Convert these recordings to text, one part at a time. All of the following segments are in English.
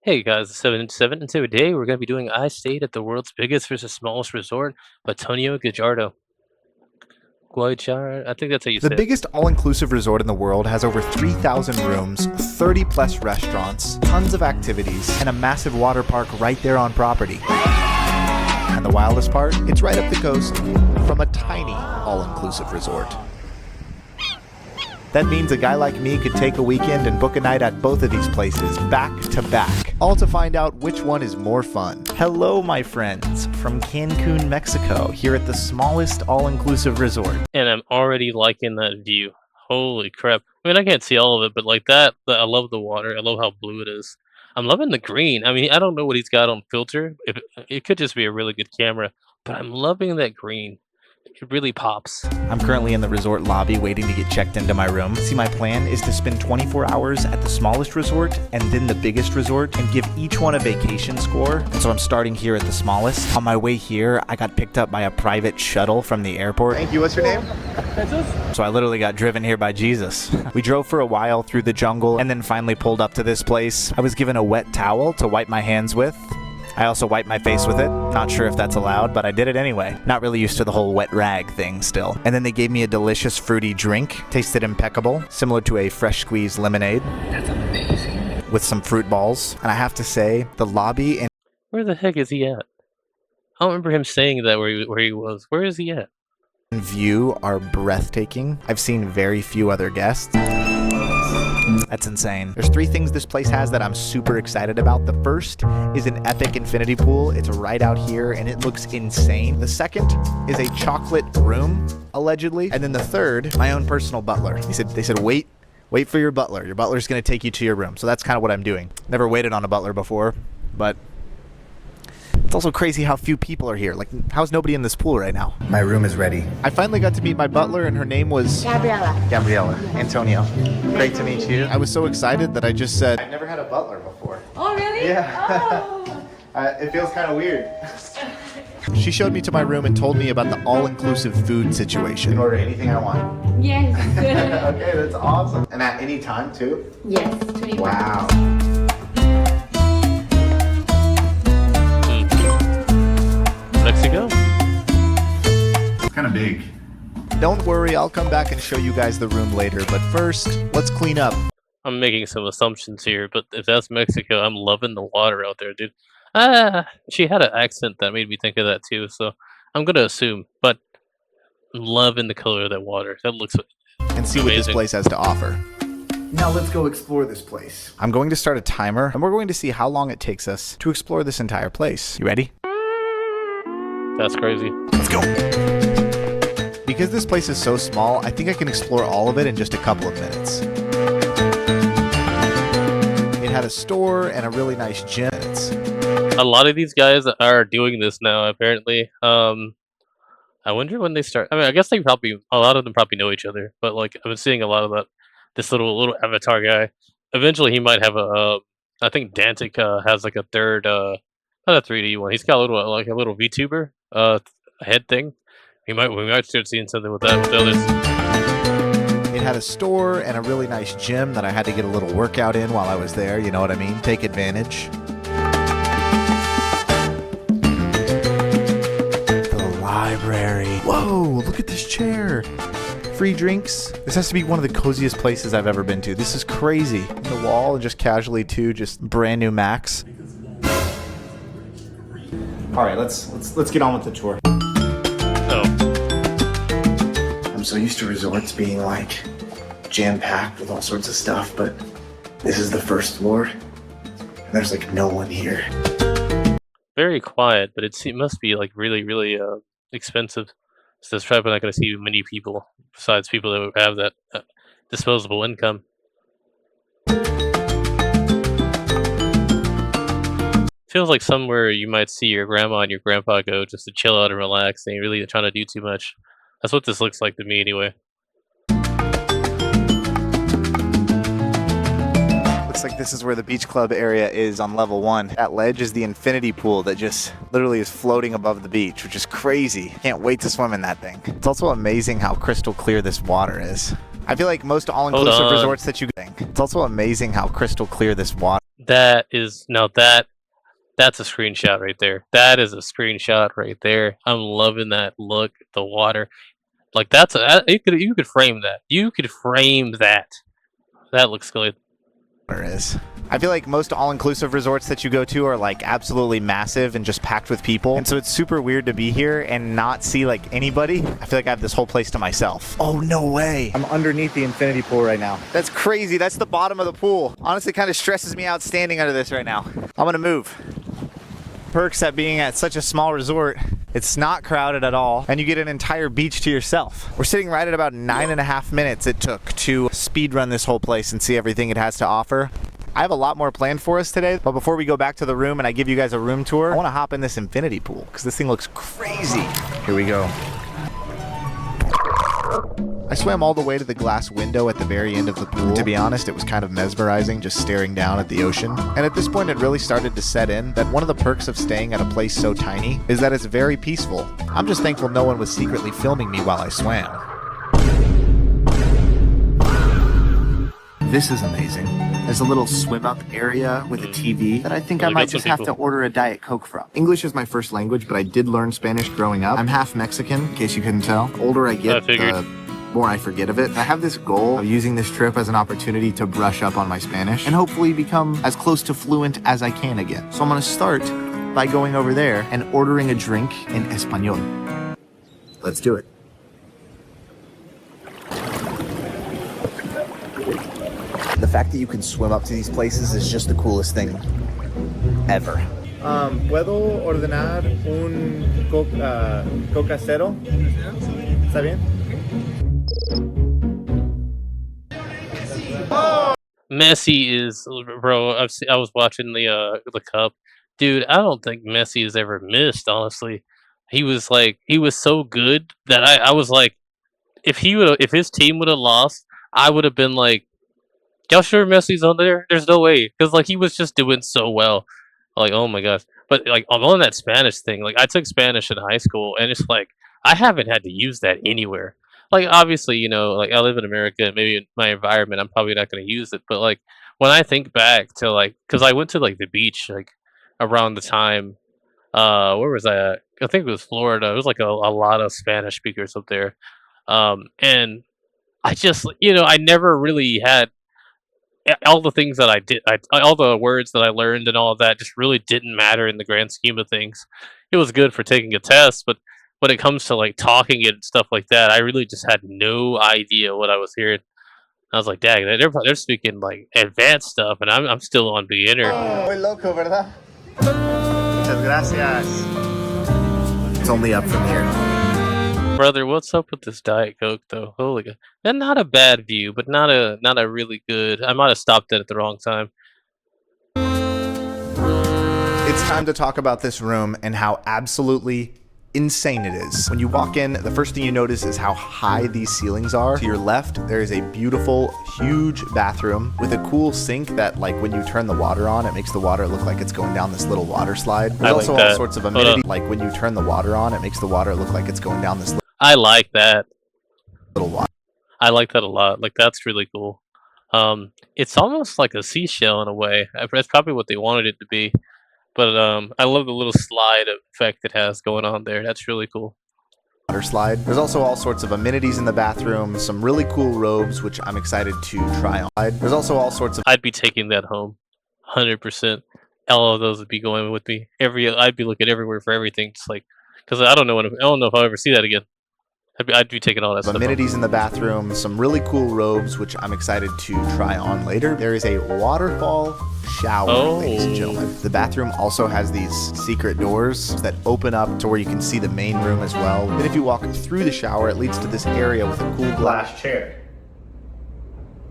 Hey guys, it's 7 and today we're going to be doing I stayed at the world's biggest versus smallest resort by Tonio Guajardo. Guajardo, I think that's how you The say it. biggest all-inclusive resort in the world has over 3,000 rooms, 30 plus restaurants, tons of activities, and a massive water park right there on property. And the wildest part, it's right up the coast from a tiny all-inclusive resort. That means a guy like me could take a weekend and book a night at both of these places, back to back, all to find out which one is more fun. Hello, my friends, from Cancun, Mexico, here at the smallest all-inclusive resort. And I'm already liking that view. Holy crap. I mean, I can't see all of it, but like I love the water. I love how blue it is. I'm loving the green. I mean, I don't know what he's got on filter. It could just be a really good camera, but I'm loving that green. It really pops. I'm currently in the resort lobby waiting to get checked into my room. See, my plan is to spend 24 hours at the smallest resort and then the biggest resort and give each one a vacation score. And so I'm starting here at the smallest. On my way here, I got picked up by a private shuttle from the airport. Thank you. What's your name? So I literally got driven here by Jesus. We drove for a while through the jungle and then finally pulled up to this place. I was given a wet towel to wipe my hands with. I also wiped my face with it. Not sure if that's allowed, but I did it anyway. Not really used to the whole wet rag thing still. And then they gave me a delicious fruity drink. Tasted impeccable, similar to a fresh squeezed lemonade. That's amazing. With some fruit balls. And I have to say, the lobby and Where the heck is he at? I don't remember him saying that where he was. Where is he at? view are breathtaking. I've seen very few other guests. That's insane. There's three things this place has that I'm super excited about. The first is an epic infinity pool. It's right out here and it looks insane. The second is a chocolate room, allegedly. And then the third, my own personal butler. They said, wait for your butler. Your butler's gonna take you to your room. So that's kind of what I'm doing. Never waited on a butler before, but it's also crazy how few people are here. Like, how's nobody in this pool right now? My room is ready. I finally got to meet my butler, and her name was Gabriella. Antonio. Great to meet you. I was so excited that I just said, I've never had a butler before. Oh, really? Yeah. Oh. It feels kind of weird. She showed me to my room and told me about the all-inclusive food situation. You can order anything I want. Yes. Okay, that's awesome. And at any time, too? Yes. 24. Wow. Mexico? It's kind of big. Don't worry, I'll come back and show you guys the room later, but first, let's clean up. I'm making some assumptions here, but if that's Mexico, I'm loving the water out there, dude. She had an accent that made me think of that too, so I'm gonna assume, but I'm loving the color of that water. That looks And see what this place has to offer. Now let's go explore this place. I'm going to start a timer, and we're going to see how long it takes us to explore this entire place. You ready? That's crazy. Let's go. Because this place is so small, I think I can explore all of it in just a couple of minutes. It had a store and a really nice gym. A lot of these guys are doing this now, apparently. I wonder when they start. I mean, I guess a lot of them probably know each other, but like I've been seeing a lot of that. This little avatar guy. Eventually, he might have I think Dantic has like a third, not a 3D one. He's got a little VTuber head thing. We might start seeing something with that with the others. It had a store and a really nice gym that I had to get a little workout in while I was there. You know what I mean? Take advantage. The library. Whoa! Look at this chair. Free drinks. This has to be one of the coziest places I've ever been to. This is crazy. The wall and just casually too, just brand new Macs. All right, let's get on with the tour. Oh, I'm so used to resorts being like jam-packed with all sorts of stuff, but this is the first floor, and there's like no one here. very quiet, but it must be like really expensive. So it's probably not going to see many people besides people that would have that disposable income. Feels like somewhere you might see your grandma and your grandpa go just to chill out and relax. They ain't really trying to do too much. That's what this looks like to me, anyway. Looks like this is where the beach club area is on level 1. That ledge is the infinity pool that just literally is floating above the beach, which is crazy. Can't wait to swim in that thing. It's also amazing how crystal clear this water is. I feel like most all-inclusive resorts that you think. It's also amazing how crystal clear this water. That is now that's a screenshot right there. That is a screenshot right there. I'm loving that look. The water, like that's you could frame that. You could frame that. That looks good. Is. I feel like most all-inclusive resorts that you go to are like absolutely massive and just packed with people, and so it's super weird to be here and not see like anybody. I feel like I have this whole place to myself. Oh, no way. I'm underneath the infinity pool right now. That's crazy. That's the bottom of the pool. Honestly, kind of stresses me out standing under this right now. I'm gonna move. Perks at being at such a small resort, it's not crowded at all, and you get an entire beach to yourself. We're sitting right at about 9.5 minutes it took to speed run this whole place and see everything it has to offer. I have a lot more planned for us today, but before we go back to the room and I give you guys a room tour, I want to hop in this infinity pool because this thing looks crazy. Here we go. I swam all the way to the glass window at the very end of the pool. To be honest, it was kind of mesmerizing just staring down at the ocean. And at this point, it really started to set in that one of the perks of staying at a place so tiny is that it's very peaceful. I'm just thankful no one was secretly filming me while I swam. This is amazing. There's a little swim up area with a TV that I think I might just have to order a Diet Coke from. English is my first language, but I did learn Spanish growing up. I'm half Mexican, in case you couldn't tell. The older I get, the more I forget of it. I have this goal of using this trip as an opportunity to brush up on my Spanish and hopefully become as close to fluent as I can again. So I'm gonna start by going over there and ordering a drink in Espanol. Let's do it. The fact that you can swim up to these places is just the coolest thing ever. ¿Puedo ordenar un Coca Cero? ¿Está bien? Messi is, bro. I was watching the cup, dude. I don't think Messi has ever missed. Honestly, he was so good that I was like, if his team would have lost, I would have been like, y'all sure Messi's on there? There's no way, because like he was just doing so well. Like, oh my gosh. But like I'm on that Spanish thing. Like I took Spanish in high school, and it's like I haven't had to use that anywhere. Like obviously, like I live in America, maybe in my environment, I'm probably not going to use it. But like when I think back to like, because I went to like the beach like around the time, where was I at? I think it was Florida. It was like a lot of Spanish speakers up there, and I just I never really had all the things that I did, all the words that I learned and all of that just really didn't matter in the grand scheme of things. It was good for taking a test, but when it comes to like talking it and stuff like that, I really just had no idea what I was hearing. I was like, "Dang, they're speaking like advanced stuff, and I'm still on beginner." Muy loco, ¿verdad? Muchas gracias. It's only up from here. Brother, what's up with this Diet Coke though? Holy god, and not a bad view, but not a really good. I might have stopped it at the wrong time. It's time to talk about this room and how absolutely insane it is. When you walk in, the first thing you notice is how high these ceilings are. To your left, there is a beautiful, huge bathroom with a cool sink that, like, when you turn the water on, it makes the water look like it's going down this little water slide. There's also all sorts of amenities. Like, when you turn the water on, it makes the water look like it's going down this I like that. little water. I like that a lot. Like that's really cool. It's almost like a seashell in a way. That's probably what they wanted it to be. But I love the little slide effect it has going on there. That's really cool. Water slide. There's also all sorts of amenities in the bathroom, some really cool robes, which I'm excited to try on. There's also all sorts of... I'd be taking that home, 100%. All of those would be going with me. I'd be looking everywhere for everything, just like because I don't know if I'll ever see that again. I'd be taking all that stuff. Amenities in the bathroom, some really cool robes, which I'm excited to try on later. There is a waterfall shower, ladies and gentlemen. The bathroom also has these secret doors that open up to where you can see the main room as well. Then if you walk through the shower, it leads to this area with a cool glass chair,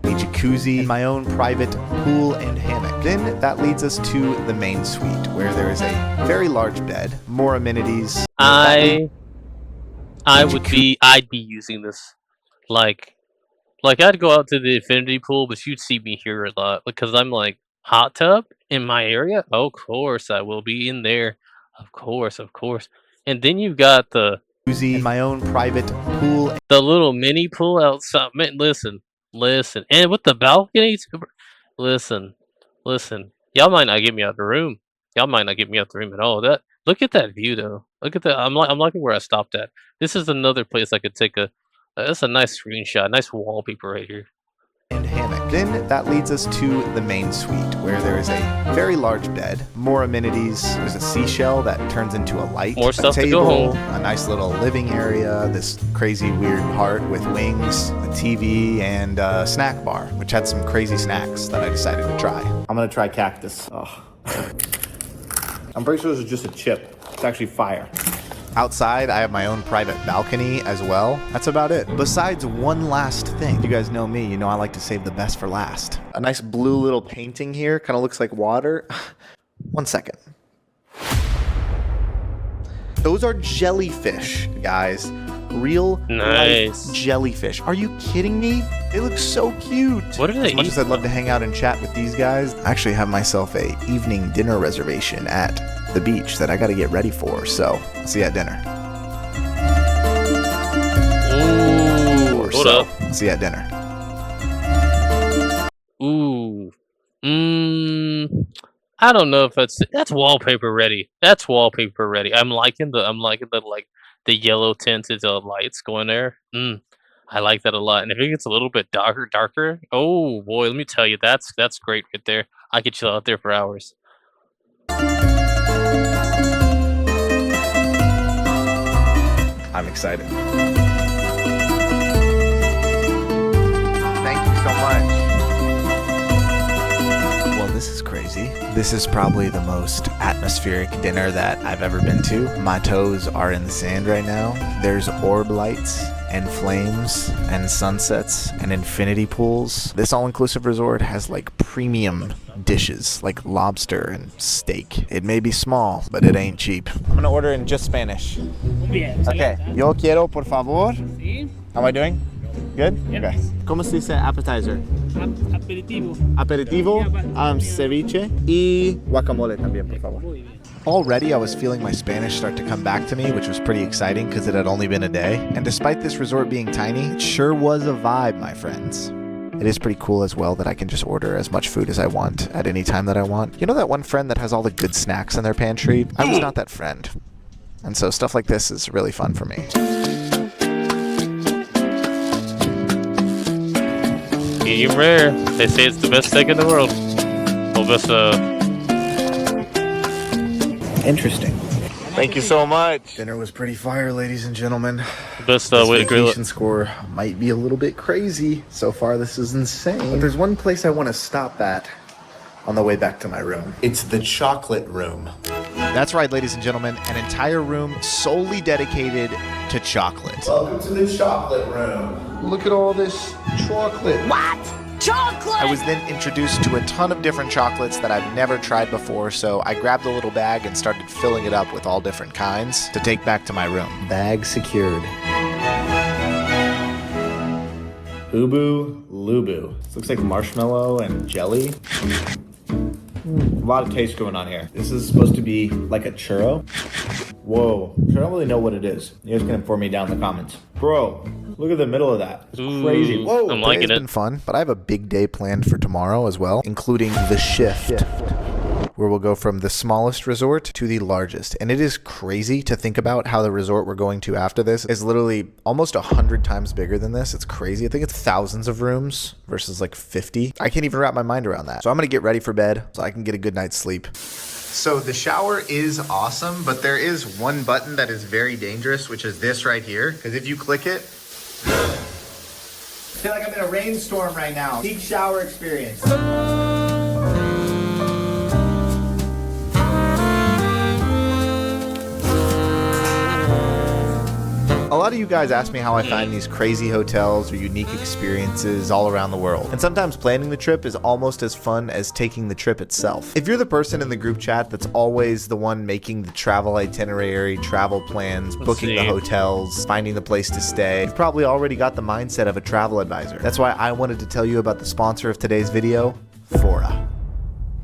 a jacuzzi, and my own private pool and hammock. Then that leads us to the main suite, where there is a very large bed, more amenities. I'd be using this, like I'd go out to the infinity pool, but you'd see me here a lot because I'm like hot tub in my area. Of course, I will be in there, of course. And then you've got the jacuzzi, and my own private pool, the little mini pool outside. Man, listen, and with the balcony, listen. Y'all might not get me out the room. Y'all might not get me out the room at all. That look at that view though. Look at that. I'm liking where I stopped at. This is another place I could take a. That's a nice screenshot. Nice wallpaper right here. And hammock. Then that leads us to the main suite, where there is a very large bed, more amenities. There's a seashell that turns into a light, More a stuff to table, go home. a nice little living area, this crazy weird part with wings, a TV, and a snack bar, which had some crazy snacks that I decided to try. I'm gonna try cactus. Oh. I'm pretty sure this is just a chip. It's actually fire. Outside, I have my own private balcony as well. That's about it. Besides one last thing. You guys know me, you know I like to save the best for last. A nice blue little painting here, kind of looks like water. 1 second. Those are jellyfish, guys. Real Nice. life jellyfish. Are you kidding me? They look so cute. What do they As much eat, as I'd love to hang out and chat with these guys, I actually have myself a evening dinner reservation at the beach that I got to get ready for. So I'll see you at dinner. Ooh. Or Hold so. up. I'll see you at dinner. Ooh. I don't know if that's wallpaper ready. That's wallpaper ready. I'm liking the like the yellow tinted lights going there. I like that a lot. And if it gets a little bit darker, oh boy, let me tell you, that's great right there. I could chill out there for hours. I'm excited. Thank you so much. Well, this is crazy. This is probably the most atmospheric dinner that I've ever been to. My toes are in the sand right now. There's orb lights and flames and sunsets and infinity pools. This all-inclusive resort has like premium dishes like lobster and steak. It may be small, but it ain't cheap. I'm gonna order in just Spanish. Okay. Yo quiero, por favor. How am I doing? Good? Okay. ¿Cómo se dice appetizer? Aperitivo. Aperitivo, ceviche y guacamole también, por favor. Already I was feeling my Spanish start to come back to me, which was pretty exciting because it had only been a day. And despite this resort being tiny, it sure was a vibe, my friends. It is pretty cool as well that I can just order as much food as I want at any time that I want. You know that one friend that has all the good snacks in their pantry? I was not that friend. And so stuff like this is really fun for me. Medium rare. They say it's the best steak in the world. Well, best Interesting. Thank you so much. Dinner was pretty fire, ladies and gentlemen. best This way to grill vacation it. score might be a little bit crazy. So far, this is insane. But there's one place I want to stop at on the way back to my room. It's the chocolate room. That's right, ladies and gentlemen, an entire room solely dedicated to chocolate. Welcome to the chocolate room. Look at all this chocolate. What? Chocolate! I was then introduced to a ton of different chocolates that I've never tried before, so I grabbed a little bag and started filling it up with all different kinds to take back to my room. Bag secured. Ubu Lubu. This looks like marshmallow and jelly. A lot of taste going on here. This is supposed to be like a churro. Whoa. I don't really know what it is. You guys can inform me down in the comments. Bro, look at the middle of that. It's crazy. Ooh, Whoa. I'm liking Today's it. been fun, but I have a big day planned for tomorrow as well, including the shift, where we'll go from the smallest resort to the largest. And it is crazy to think about how the resort we're going to after this is literally almost 100 times bigger than this. It's crazy. I think it's thousands of rooms versus like 50. I can't even wrap my mind around that. So I'm going to get ready for bed so I can get a good night's sleep. So the shower is awesome, but there is one button that is very dangerous, which is this right here. Because if you click it, I feel like I'm in a rainstorm right now. Peak shower experience. A lot of you guys ask me how I find these crazy hotels or unique experiences all around the world. And sometimes planning the trip is almost as fun as taking the trip itself. If you're the person in the group chat that's always the one making the travel itinerary, travel plans, booking the hotels, finding the place to stay, you've probably already got the mindset of a travel advisor. That's why I wanted to tell you about the sponsor of today's video, Fora.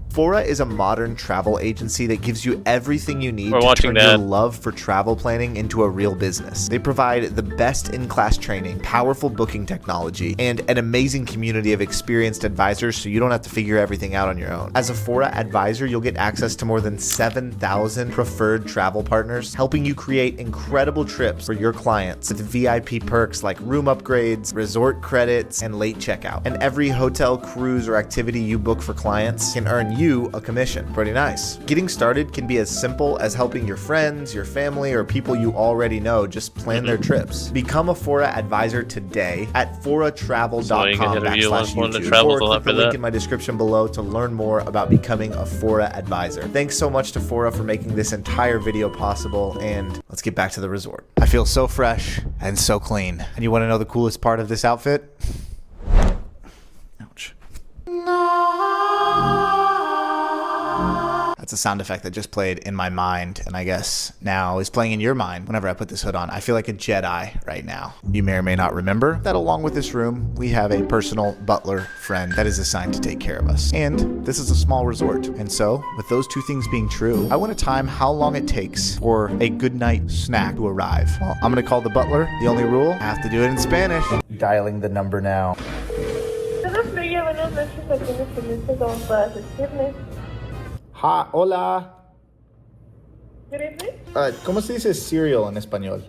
Fora is a modern travel agency that gives you everything you need We're to watching turn your that. love for travel planning into a real business. They provide the best in-class training, powerful booking technology, and an amazing community of experienced advisors so you don't have to figure everything out on your own. As a Fora advisor, you'll get access to more than 7,000 preferred travel partners, helping you create incredible trips for your clients with VIP perks like room upgrades, resort credits, and late checkout. And every hotel, cruise, or activity you book for clients can earn you a commission. Pretty nice. Getting started can be as simple as helping your friends, your family, or people you already know just plan their trips. Become a Fora advisor today at foratravel.com/YouTube or click the link in my description below to learn more about becoming a Fora advisor. Thanks so much to Fora for making this entire video possible, and let's get back to the resort. I feel so fresh and so clean. And you want to know the coolest part of this outfit? Ouch. That's a sound effect that just played in my mind, and I guess now is playing in your mind whenever I put this hood on. I feel like a Jedi right now. You may or may not remember that along with this room, we have a personal butler friend that is assigned to take care of us. And this is a small resort. And so, with those two things being true, I want to time how long it takes for a good night snack to arrive. Well, I'm going to call the butler. The only rule, I have to do it in Spanish. Dialing the number now. Ha, hola. Good evening. ¿Cómo se dice cereal en español?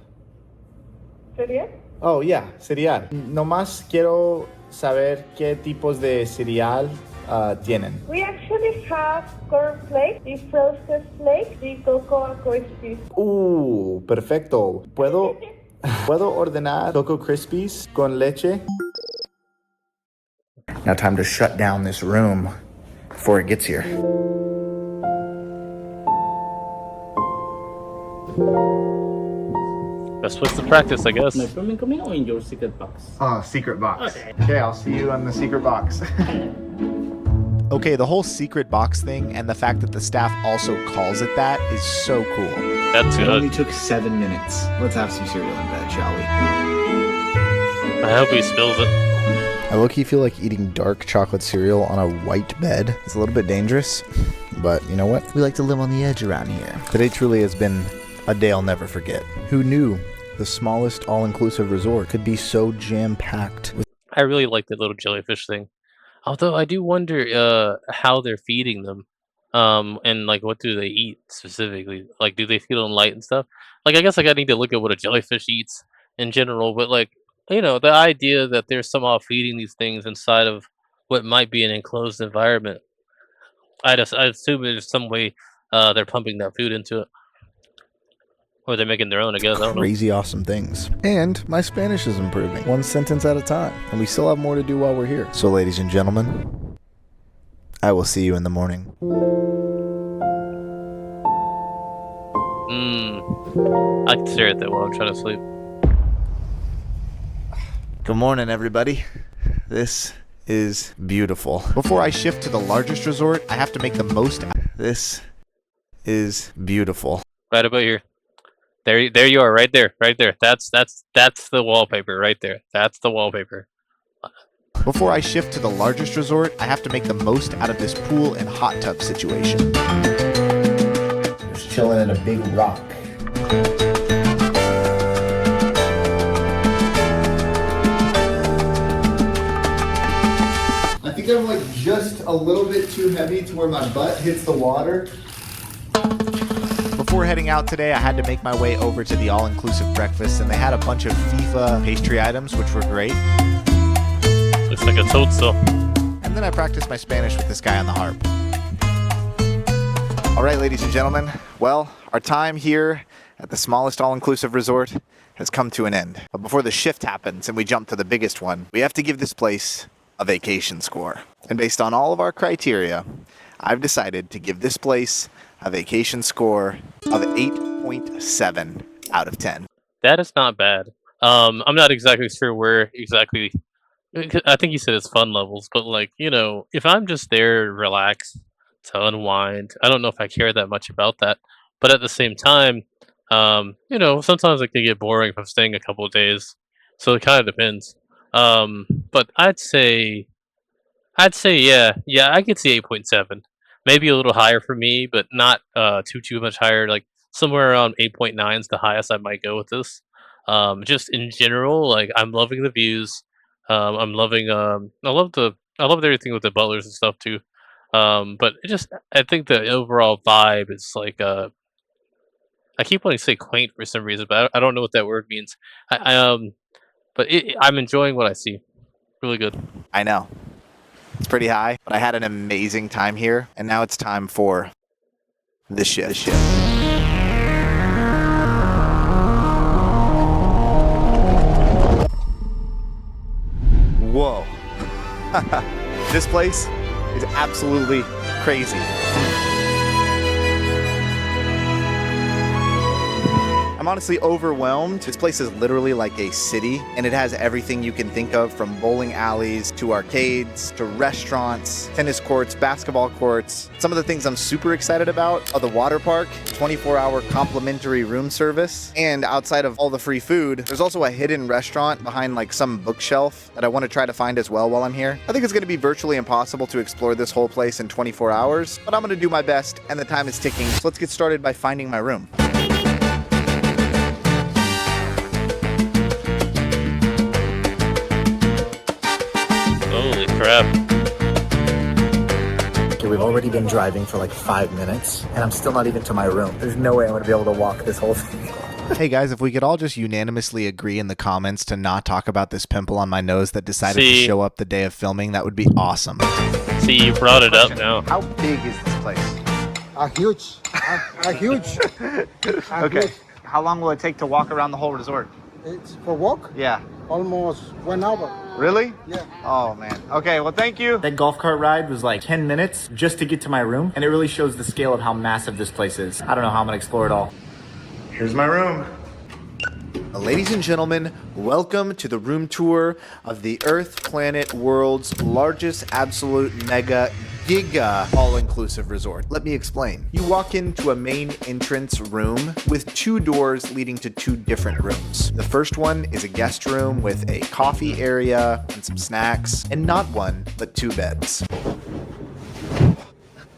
Cereal? Oh, yeah, cereal. Nomás quiero saber qué tipos de cereal tienen. We actually have corn flakes, the frosted flakes, the cocoa crispies. Perfecto. ¿Puedo ordenar Cocoa Krispies con leche? Now time to shut down this room before it gets here. Best place to practice, I guess. My permanent coming or in your secret box? Oh, secret box. Okay. I'll see you on the secret box. Okay, the whole secret box thing and the fact that the staff also calls it that is so cool. That's It only good. took 7 minutes. Let's have some cereal in bed, shall we? I hope he spills it. I low-key feel like eating dark chocolate cereal on a white bed. It's a little bit dangerous, but you know what? We like to live on the edge around here. Today truly has been a day I'll never forget. Who knew the smallest all-inclusive resort could be so jam-packed with I really like the little jellyfish thing. Although I do wonder how they're feeding them. And like what do they eat specifically? Like do they feed on light and stuff? Like I guess like I need to look at what a jellyfish eats in general, but like the idea that they're somehow feeding these things inside of what might be an enclosed environment. I assume there's some way they're pumping that food into it. Or they're making their own, I guess. I don't know. crazy awesome things. And my Spanish is improving, one sentence at a time. And we still have more to do while we're here. So ladies and gentlemen, I will see you in the morning. I can stare at that while I'm trying to sleep. Good morning, everybody. This is beautiful. Before I shift to the largest resort, I have to make the most. This is beautiful. Right about here. There you are, right there, right there. That's the wallpaper, right there. That's the wallpaper. Before I shift to the largest resort, I have to make the most out of this pool and hot tub situation. Just chilling in a big rock. I think I'm like just a little bit too heavy to where my butt hits the water. Before heading out today, I had to make my way over to the all-inclusive breakfast, and they had a bunch of FIFA pastry items, which were great. Looks like a toadstool. And then I practiced my Spanish with this guy on the harp. All right, ladies and gentlemen. Well, our time here at the smallest all-inclusive resort has come to an end. But before the shift happens and we jump to the biggest one, we have to give this place a vacation score. And based on all of our criteria, I've decided to give this place a vacation score of 8.7 out of 10. That is not bad. I'm not exactly sure where exactly. I think you said it's fun levels, but like if I'm just there to relax, to unwind, I don't know if I care that much about that. But at the same time, sometimes it can get boring if I'm staying a couple of days. So it kind of depends. But I'd say yeah, I could see 8.7. maybe a little higher for me, but not too much higher. Like somewhere around 8.9 is the highest I might go with this. Just in general, like I'm loving the views. I'm loving I loved everything with the butlers and stuff too. But it just I think the overall vibe is like I keep wanting to say quaint for some reason, but I don't know what that word means. But I'm enjoying what I see. Really good. I know. It's pretty high, but I had an amazing time here, and now it's time for the shit. Whoa. This place is absolutely crazy. I'm honestly overwhelmed. This place is literally like a city, and it has everything you can think of, from bowling alleys to arcades to restaurants, tennis courts, basketball courts. Some of the things I'm super excited about are the water park, 24-hour complimentary room service, and outside of all the free food, there's also a hidden restaurant behind like some bookshelf that I want to try to find as well while I'm here. I think it's going to be virtually impossible to explore this whole place in 24 hours, but I'm going to do my best, and the time is ticking. So let's get started by finding my room. Holy crap. Okay, we've already been driving for like 5 minutes, and I'm still not even to my room. There's no way I'm going to be able to walk this whole thing. Hey guys, if we could all just unanimously agree in the comments to not talk about this pimple on my nose that decided to show up the day of filming, that would be awesome. See, you brought it up now. How big is this place? Huge. Huge. Okay. Huge. How long will it take to walk around the whole resort? It's for walk, Yeah. almost 1 hour. Really? Yeah. Oh man. Okay, well thank you. That golf cart ride was like 10 minutes just to get to my room, and it really shows the scale of how massive this place is. I don't know how I'm gonna explore it all. Here's my room. Ladies and gentlemen, welcome to the room tour of the Earth, Planet, World's largest absolute mega giga all-inclusive resort. Let me explain. You walk into a main entrance room with 2 doors leading to 2 different rooms. The first one is a guest room with a coffee area and some snacks, and not 1, but 2 beds.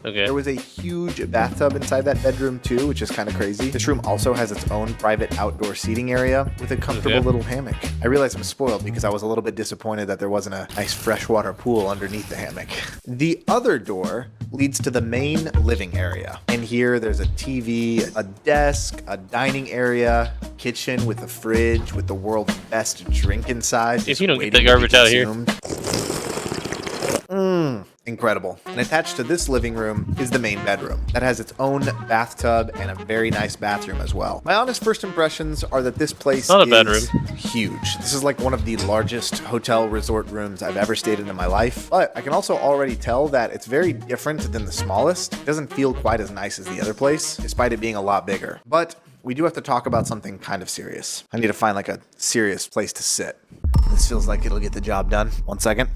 Okay. There was a huge bathtub inside that bedroom too, which is kind of crazy. This room also has its own private outdoor seating area with a comfortable little hammock. I realize I'm spoiled because I was a little bit disappointed that there wasn't a nice freshwater pool underneath the hammock. The other door leads to the main living area. And here there's a TV, a desk, a dining area, kitchen with a fridge with the world's best drink inside. If you don't get the garbage out of here. Incredible. And attached to this living room is the main bedroom that has its own bathtub and a very nice bathroom as well. My honest first impressions are that this place Not a bad is huge. This is like one of the largest hotel resort rooms I've ever stayed in my life, but I can also already tell that it's very different than the smallest. It doesn't feel quite as nice as the other place, despite it being a lot bigger. But we do have to talk about something kind of serious. I need to find like a serious place to sit. This feels like it'll get the job done. 1 second.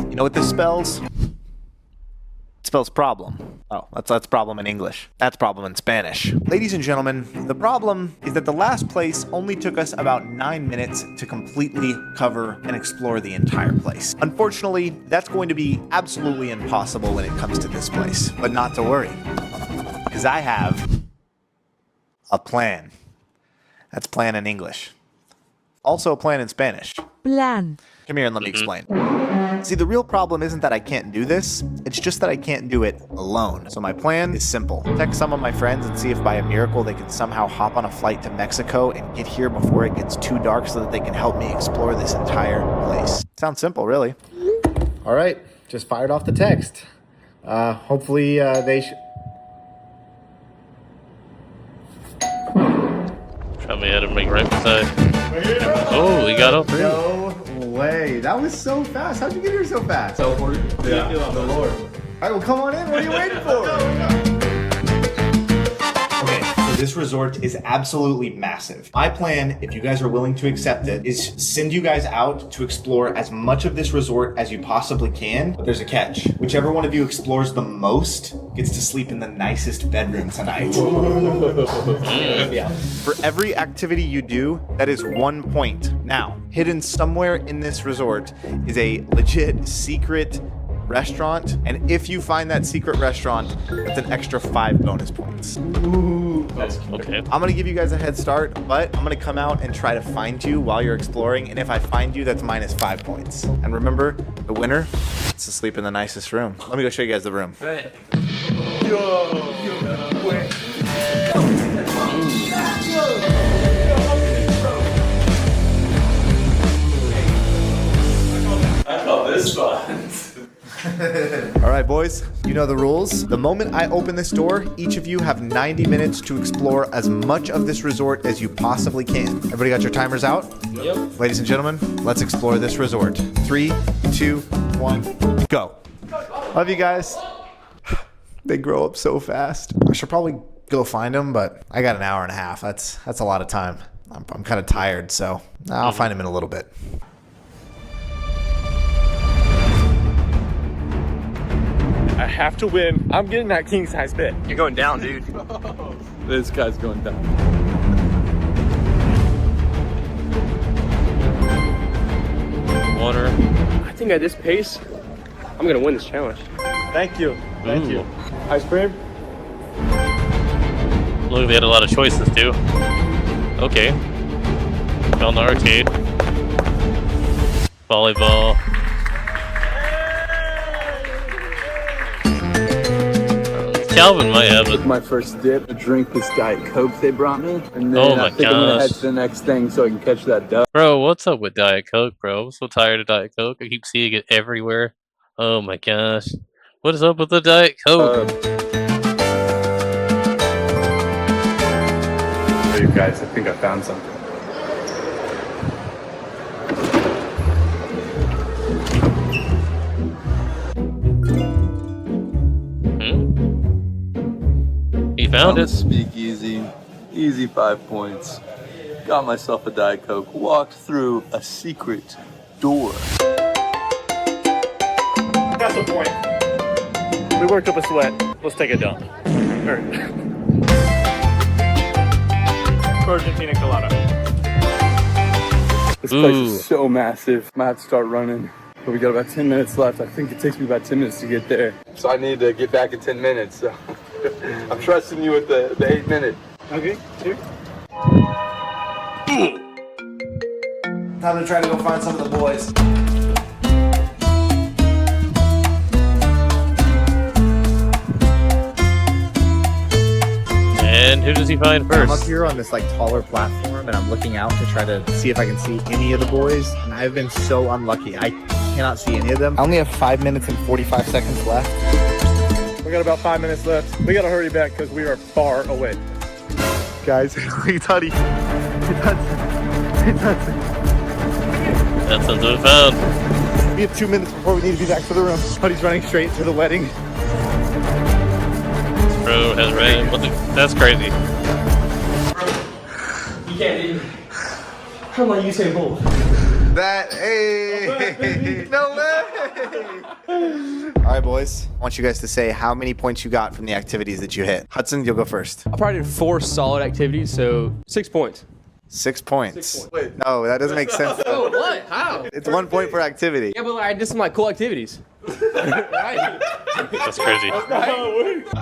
You know what this spells? It spells problem. Oh, that's problem in English. That's problem in Spanish. Ladies and gentlemen, the problem is that the last place only took us about 9 minutes to completely cover and explore the entire place. Unfortunately, that's going to be absolutely impossible when it comes to this place. But not to worry, because I have a plan. That's plan in English. Also a plan in Spanish. Plan. Come here and let me explain. See, the real problem isn't that I can't do this, it's just that I can't do it alone. So my plan is simple. Text some of my friends and see if by a miracle they can somehow hop on a flight to Mexico and get here before it gets too dark so that they can help me explore this entire place. Sounds simple, really. All right, just fired off the text. Hopefully they should... Try me out and make right beside. Oh, we got up. No way. That was so fast. How'd you get here so fast? Teleport. Yeah. The Lord. All right, well, come on in. What are you waiting for? Okay, so this resort is absolutely massive. My plan, if you guys are willing to accept it, is send you guys out to explore as much of this resort as you possibly can. But there's a catch. Whichever one of you explores the most gets to sleep in the nicest bedroom tonight. Yeah. For every activity you do, that is 1 point. Now, hidden somewhere in this resort is a legit secret restaurant, and if you find that secret restaurant, that's an extra 5 bonus points. Okay. I'm gonna give you guys a head start, but I'm gonna come out and try to find you while you're exploring, and if I find you, that's minus 5 points. And remember, the winner gets to sleep in the nicest room. Let me go show you guys the room. Right. I call this fun. All right, boys, you know the rules. The moment I open this door, each of you have 90 minutes to explore as much of this resort as you possibly can. Everybody got your timers out? Yep. Ladies and gentlemen, let's explore this resort. 3, 2, 1, go. Love you guys. They grow up so fast. I should probably go find them, but I got an hour and a half. That's a lot of time. I'm kind of tired, so I'll find them in a little bit. I have to win. I'm getting that king size bed. You're going down, dude. This guy's going down. Water. I think at this pace, I'm gonna win this challenge. Thank you. Thank Ooh. you. Ice cream? Look, they had a lot of choices too. Okay. Found the arcade. Volleyball. Calvin might have it. My first dip, I drink this Diet Coke they brought me, and then Oh my I think I'm gonna head gosh. to the next thing so I can catch that duck. Bro, what's up with Diet Coke, bro? I'm so tired of Diet Coke. I keep seeing it everywhere. Oh my gosh. What is up with the Diet Coke? Hey, you guys, I think I found something. He found it. Speakeasy, easy 5 points. Got myself a Diet Coke, walked through a secret door. That's the point. We worked up a sweat. Let's take a dump. Virgin pina colada. This place is so massive. I have to start running. But we got about 10 minutes left. I think it takes me about 10 minutes to get there. So I need to get back in 10 minutes. So I'm trusting you with the 8 minute. Okay, here. Time to try to go find some of the boys. And who does he find I'm up first? here on this like taller platform and I'm looking out to try to see if I can see any of the boys, and I've been so unlucky. I cannot see any of them. I only have 5 minutes and 45 seconds left. We got about 5 minutes left. We gotta hurry back because we are far away. Guys, it's Huddy. That's something found. We have 2 minutes before we need to be back to the room. Huddy's running straight to the wedding. Bro has ran. What the? That's crazy. You can't even. I'm like Usain Bolt. That, hey, no way. All right, boys. I want you guys to say how many points you got from the activities that you hit. Hudson, you'll go first. I probably did 4 solid activities, so 6 points. 6 points. 6 points. Wait. No, that doesn't make sense. Oh, what? How? It's 1 point per activity. Yeah, but like, I did some like cool activities. Right. That's crazy.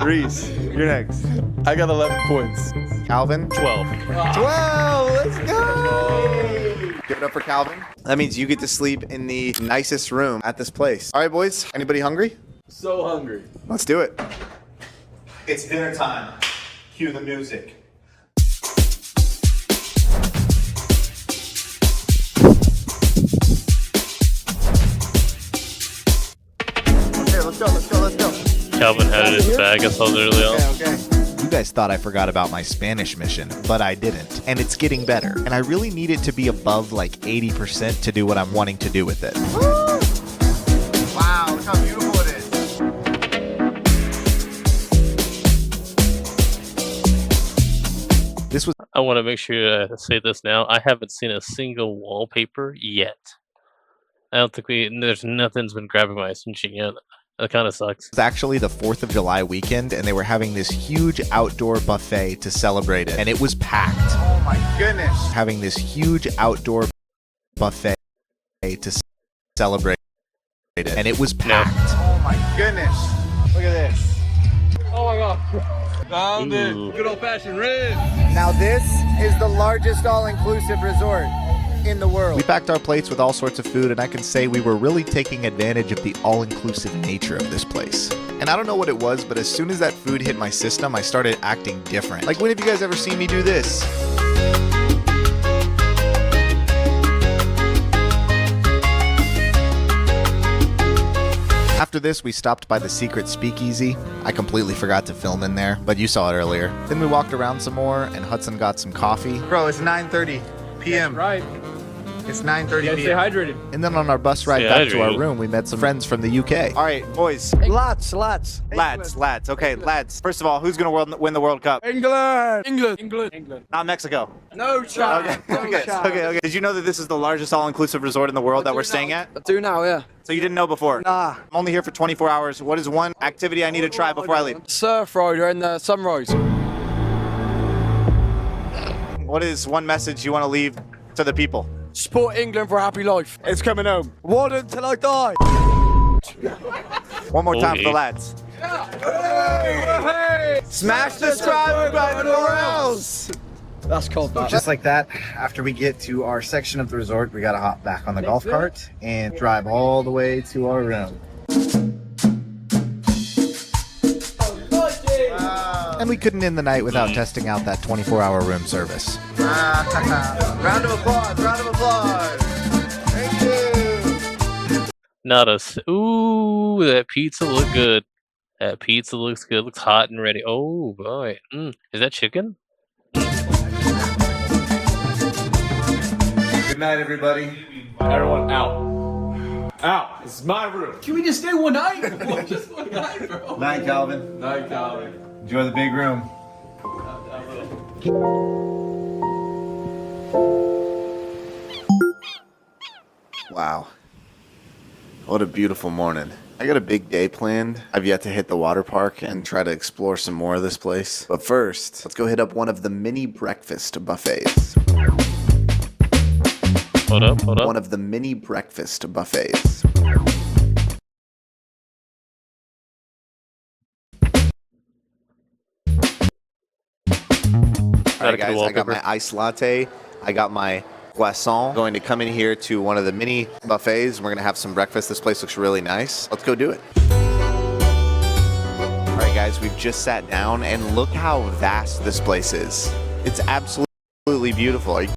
Reese, you're next. I got 11 points. Calvin. 12. 12, let's go. Give it up for Calvin. That means you get to sleep in the nicest room at this place. All right, boys. Anybody hungry? So hungry. Let's do it. It's dinner time. Cue the music. Okay, let's go. Calvin had it in his bag. I saw it early on. Okay. You guys thought I forgot about my Spanish mission, but I didn't. And it's getting better. And I really need it to be above like 80% to do what I'm wanting to do with it. Woo! Wow, look how beautiful it is. This was I want to make sure to say this now. I haven't seen a single wallpaper yet. I don't think there's nothing's been grabbing my attention yet. That kind of sucks. actually the 4th of July weekend, and they were having this huge outdoor buffet to celebrate it. And it was packed. Oh my goodness. Having this huge outdoor buffet to celebrate and it was packed. Oh my goodness. Look at this. Oh my god. Found Ooh. it. Good old fashioned rib. Now this is the largest all-inclusive resort in the world. We packed our plates with all sorts of food, and I can say we were really taking advantage of the all-inclusive nature of this place. And I don't know what it was, but as soon as that food hit my system, I started acting different. Like, when have you guys ever seen me do this? After this, we stopped by the secret speakeasy. I completely forgot to film in there, but you saw it earlier. Then we walked around some more, and Hudson got some coffee. Bro, it's 9:30 p.m. Right. It's 9:30 Stay p.m. hydrated. And then on our bus ride Stay back to our hydrated. room, we met some friends from the UK. All right, boys. Lads. Lads. Okay, lads. First of all, who's going to win the World Cup? England. Not Mexico. No chance. Okay. Did you know that this is the largest all-inclusive resort in the world that we're staying at? I do now, yeah. So you didn't know before? Nah. I'm only here for 24 hours. What is one activity I need to try before I leave? Surf rider and the sunrise. What is one message you want to leave to the people? Support England for a happy life. It's coming home. War until I die. One more time for the Okay. lads. Smash the subscribe button or else. That's cold. Just like that, after we get to our section of the resort, we gotta hop back on the golf cart and drive all the way to our room. And we couldn't end the night without testing out that 24-hour room service. Round of applause. Thank you. Not us. Ooh, that pizza look good. That pizza looks good. Looks hot and ready. Oh boy. Is that chicken? Good night, everybody. Everyone out. Out. This is my room. Can we just stay one night? Just one night, bro. Night, Calvin. Night, Calvin. Enjoy the big room. Wow. What a beautiful morning. I got a big day planned. I've yet to hit the water park and try to explore some more of this place. But first, let's go hit up one of the mini breakfast buffets. Hold up. One of the mini breakfast buffets. Alright guys, I got my iced latte. I got my croissant. Going to come in here to one of the mini buffets. We're gonna have some breakfast. This place looks really nice. Let's go do it. Alright guys, we've just sat down and look how vast this place is. It's absolutely beautiful. Are you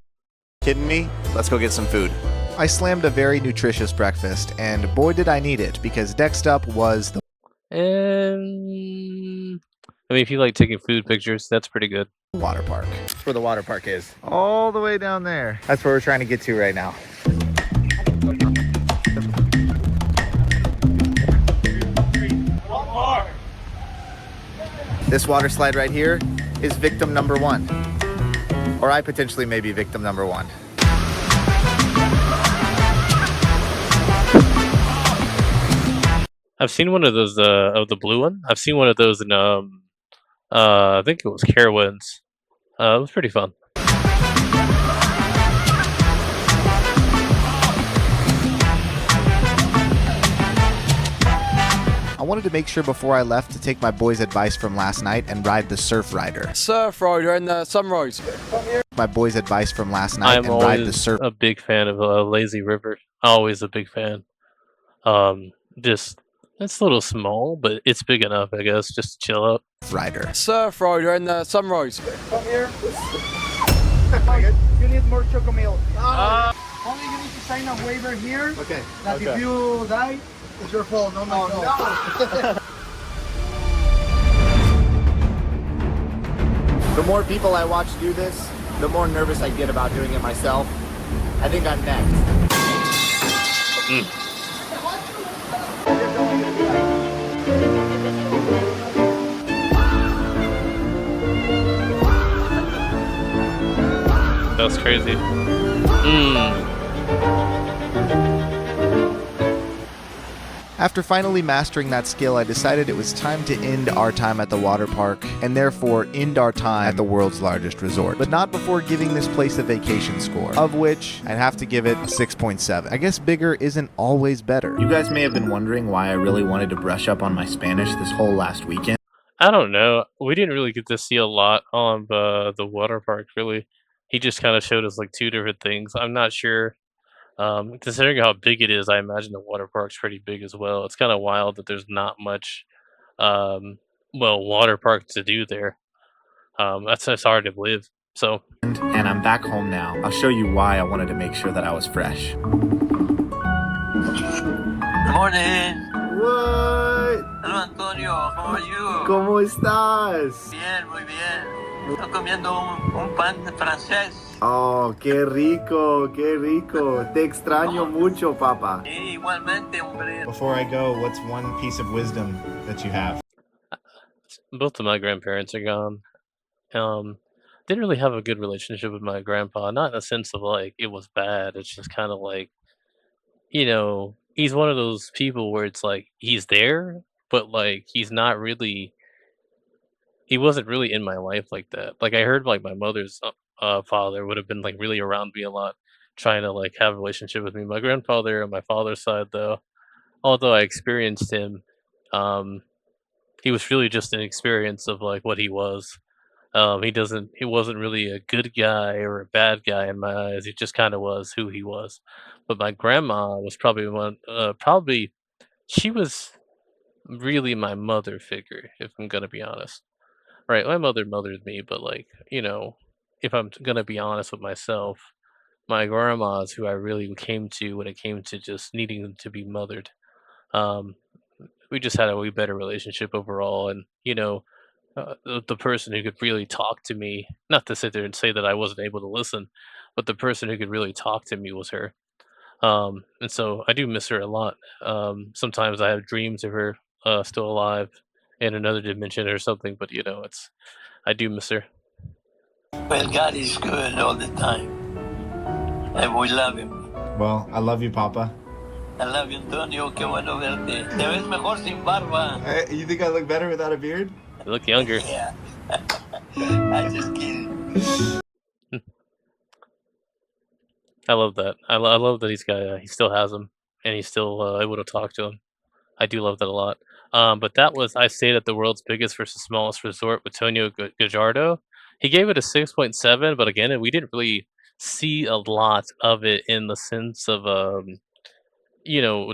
kidding me? Let's go get some food. I slammed a very nutritious breakfast, and boy did I need it, because next up was the And I mean, if you like taking food pictures, that's pretty good. water park. That's where the water park is. All the way down there. That's where we're trying to get to right now. This water slide right here is victim number 1. Or I potentially may be victim number 1. I've seen one of those of the blue one. I've seen one of those in I think it was Carowinds. It was pretty fun. I wanted to make sure before I left to take my boys' advice from last night and ride the surf rider. Surf rider and the sunrise. My boys' advice from last night I'm and ride the always surf. a big fan of Lazy River. Always a big fan. Just it's a little small, but it's big enough, I guess, just to chill out. rider. Surf rider and the sunrise. You need more choco milk. Only you need to sign a waiver here. Okay. That if you die, it's your fault, not my fault. The more people I watch do this, the more nervous I get about doing it myself. I think I'm next. That's crazy. After finally mastering that skill, I decided it was time to end our time at the water park, and therefore end our time at the world's largest resort. But not before giving this place a vacation score, of which I'd have to give it a 6.7. I guess bigger isn't always better. You guys may have been wondering why I really wanted to brush up on my Spanish this whole last weekend. I don't know. We didn't really get to see a lot on the water park, really. He just kind of showed us like two different things. I'm not sure. Considering how big it is, I imagine the water park's pretty big as well. It's kind of wild that there's not much, um, well, water park to do there. That's just hard to believe. So And I'm back home now. I'll show you why I wanted to make sure that I was fresh. Morning. What? Hello, Antonio. How are you? ¿Cómo estás? Bien, muy bien. Estoy comiendo un pan francés. Oh, qué rico, qué rico. Te extraño mucho, papá. Sí, igualmente, hombre. Before I go, what's one piece of wisdom that you have? both of my grandparents are gone. Um, didn't really have a good relationship with my grandpa. Not in the sense of like it was bad. It's just kind of like he's one of those people where it's like he's there, but like he's not really. He wasn't really in my life like that. Like I heard like my mother's father would have been like really around me a lot, trying to like have a relationship with me. My grandfather on my father's side, though, although I experienced him, um, he was really just an experience of like what he was. He wasn't really a good guy or a bad guy in my eyes. He just kind of was who he was. But my grandma was probably probably she was really my mother figure, if I'm gonna be honest. Right, my mother mothered me, but like, if I'm gonna be honest with myself, my grandma is who I really came to when it came to just needing to be mothered. Um, we just had a way better relationship overall, and the person who could really talk to me, not to sit there and say that I wasn't able to listen, but the person who could really talk to me was her. And so I do miss her a lot. Sometimes I have dreams of her still alive in another dimension or something, but I do miss her. Well, God is good all the time. And we love him. Well, I love you, Papa. I love you, Antonio. Qué bueno verte. Te ves mejor sin barba. Hey, you think I look better without a beard? You look younger. Yeah. I'm just kidding. I love that. I love that he still has him, and he's still able to talk to him. I do love that a lot. But that was I stayed at the world's biggest versus smallest resort with Tonio Guajardo. He gave it a 6.7, but again, we didn't really see a lot of it in the sense of the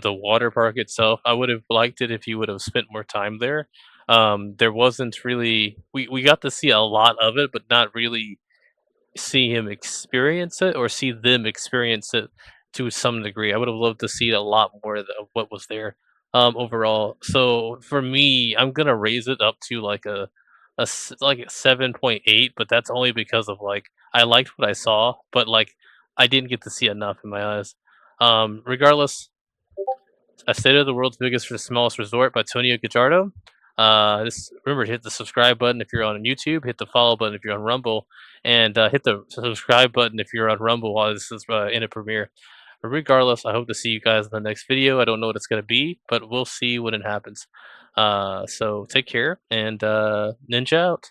water park itself. I would have liked it if he would have spent more time there. There wasn't really we got to see a lot of it, but not really see him experience it or see them experience it to some degree. I would have loved to see a lot more of what was there overall. So for me, I'm gonna raise it up to like like a 7.8, but that's only because of like I liked what I saw, but like I didn't get to see enough in my eyes. Regardless, I stayed at the world's biggest for smallest resort by Tonio Guajardo. Remember to hit the subscribe button if you're on YouTube, hit the follow button if you're on Rumble, and hit the subscribe button if you're on Rumble while this is in a premiere. But regardless, I hope to see you guys in the next video. I don't know what it's going to be, but we'll see when it happens. So take care and ninja out.